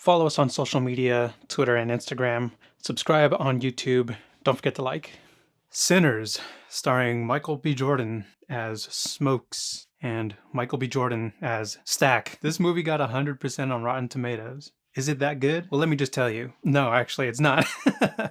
Follow us on social media, Twitter and Instagram. Subscribe on YouTube. Don't forget to like. Sinners, starring Michael B. Jordan as Smokes and Michael B. Jordan as Stack. This movie got 100% on Rotten Tomatoes. Is it that good? Well, let me just tell you. No, actually, it's not.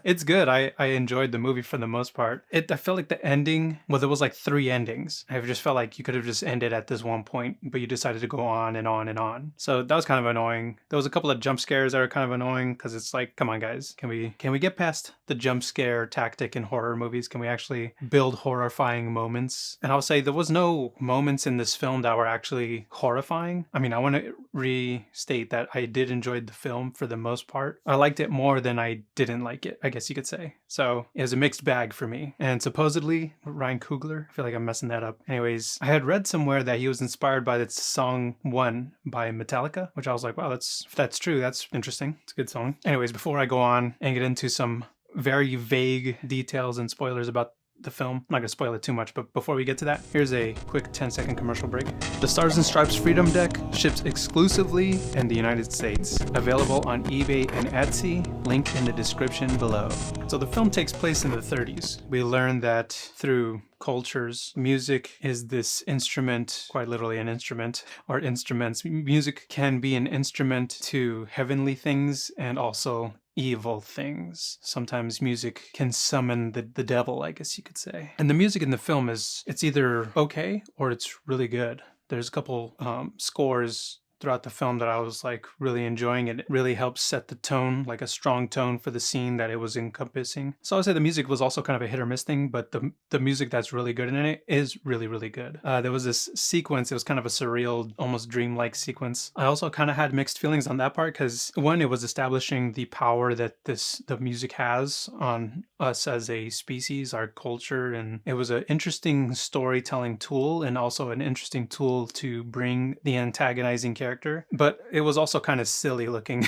It's good. I enjoyed the movie for the most part. I felt like the ending, well, there was like 3 endings. I just felt like you could have just ended at this one point, but you decided to go on and on and on. So that was kind of annoying. There was a couple of jump scares that are kind of annoying because it's like, come on, guys, can we get past the jump scare tactic in horror movies? Can we actually build horrifying moments? And I'll say there was no moments in this film that were actually horrifying. I mean, I want to restate that I did enjoy the film for the most part. I liked it more than I didn't like it, I guess you could say. So it was a mixed bag for me. And supposedly, Ryan Coogler, I feel like I'm messing that up. Anyways, I had read somewhere that he was inspired by the song One by Metallica, which I was like, wow, if that's true, that's interesting. It's a good song. Anyways, before I go on and get into some very vague details and spoilers about the film. I'm not going to spoil it too much, but before we get to that, here's a quick 10-second commercial break. The Stars and Stripes Freedom Deck ships exclusively in the United States. Available on eBay and Etsy, link in the description below. So the film takes place in the 30s. We learn that through cultures, music is this instrument, quite literally an instrument, or instruments. Music can be an instrument to heavenly things and also evil things. Sometimes music can summon the devil, I guess you could say. And the music in the film it's either okay or it's really good. There's a couple scores throughout the film that I was like really enjoying it. It really helps set the tone, like a strong tone for the scene that it was encompassing. So I would say the music was also kind of a hit or miss thing, but the music that's really good in it is really, really good. There was this sequence, it was kind of a surreal, almost dreamlike sequence. I also kind of had mixed feelings on that part because one, it was establishing the power that the music has on us as a species, our culture, and it was an interesting storytelling tool and also an interesting tool to bring the antagonizing character. But it was also kind of silly looking.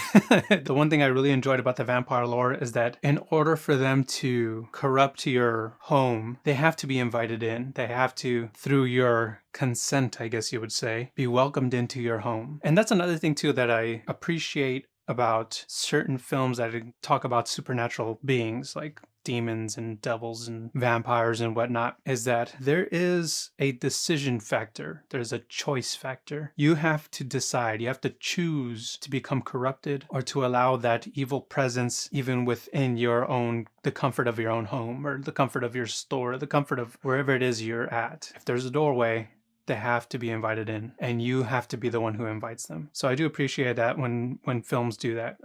The one thing I really enjoyed about the vampire lore is that in order for them to corrupt your home, they have to be invited in. They have to, through your consent, I guess you would say, be welcomed into your home. And that's another thing too that I appreciate about certain films that talk about supernatural beings like demons and devils and vampires and whatnot, is that there is a decision factor. There's a choice factor. You have to decide. You have to choose to become corrupted or to allow that evil presence even within the comfort of your own home or the comfort of your store, the comfort of wherever it is you're at. If there's a doorway, they have to be invited in and you have to be the one who invites them. So I do appreciate that when films do that,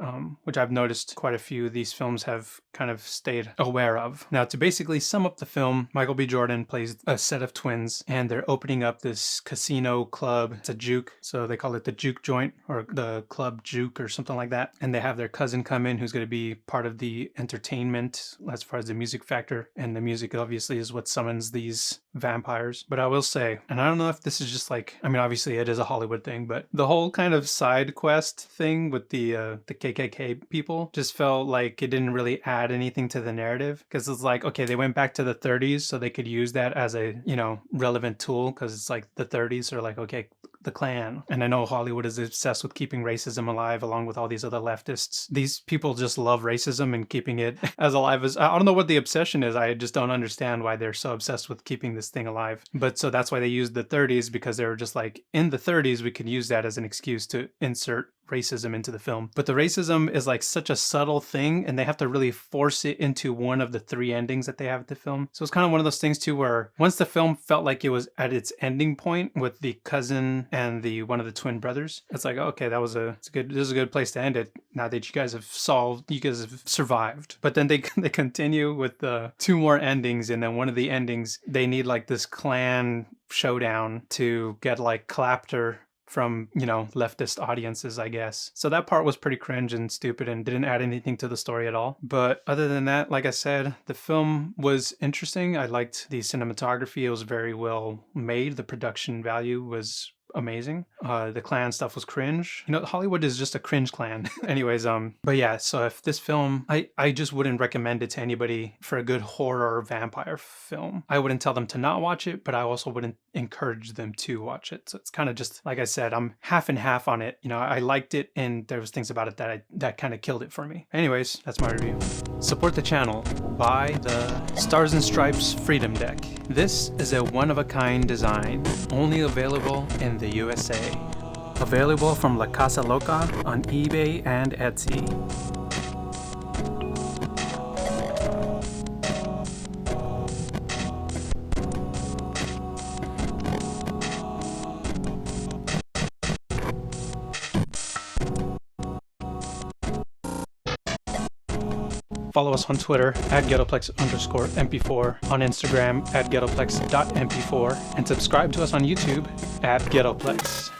which I've noticed quite a few of these films have kind of stayed aware of. Now, to basically sum up the film, Michael B. Jordan plays a set of twins and they're opening up this casino club. It's a juke, so they call it the juke joint or the club juke or something like that. And they have their cousin come in who's going to be part of the entertainment as far as the music factor. And the music obviously is what summons these vampires. But I will say, and I don't know if this is just like, I mean, obviously it is a Hollywood thing, but the whole kind of side quest thing with the KKK people just felt like it didn't really add anything to the narrative, because it's like, okay, they went back to the 30s so they could use that as a, relevant tool, because it's like the 30s are like, okay, the Klan. And I know Hollywood is obsessed with keeping racism alive along with all these other leftists. These people just love racism and keeping it as alive as, I don't know what the obsession is. I just don't understand why they're so obsessed with keeping this thing alive. But so that's why they used the 30s, because they were just like, in the 30s, we could use that as an excuse to insert racism into the film. But the racism is like such a subtle thing, and they have to really force it into one of the 3 endings that they have at the film. So it's kind of one of those things too, where once the film felt like it was at its ending point with the cousin and one of the twin brothers, it's like, okay, this is a good place to end it. Now that you guys have survived. But then they continue with the 2 more endings, and then one of the endings, they need like this clan showdown to get like clapter from, leftist audiences, I guess. So that part was pretty cringe and stupid and didn't add anything to the story at all. But other than that, like I said, the film was interesting. I liked the cinematography. It was very well made. The production value was amazing. The Klan stuff was cringe. You know, Hollywood is just a cringe clan. Anyways, but yeah, so if this film, I just wouldn't recommend it to anybody for a good horror vampire film. I wouldn't tell them to not watch it, but I also wouldn't encourage them to watch it. So it's kind of just, like I said, I'm half and half on it. You know, I liked it and there was things about it that kind of killed it for me. Anyways, that's my review. Support the channel. Buy the Stars and Stripes Freedom Deck. This is a one-of-a-kind design, only available in the USA. Available from La Casa Loca on eBay and Etsy. Follow us on Twitter at Ghettoplex_MP4, on Instagram at Ghettoplex.mp4, and subscribe to us on YouTube at Ghettoplex.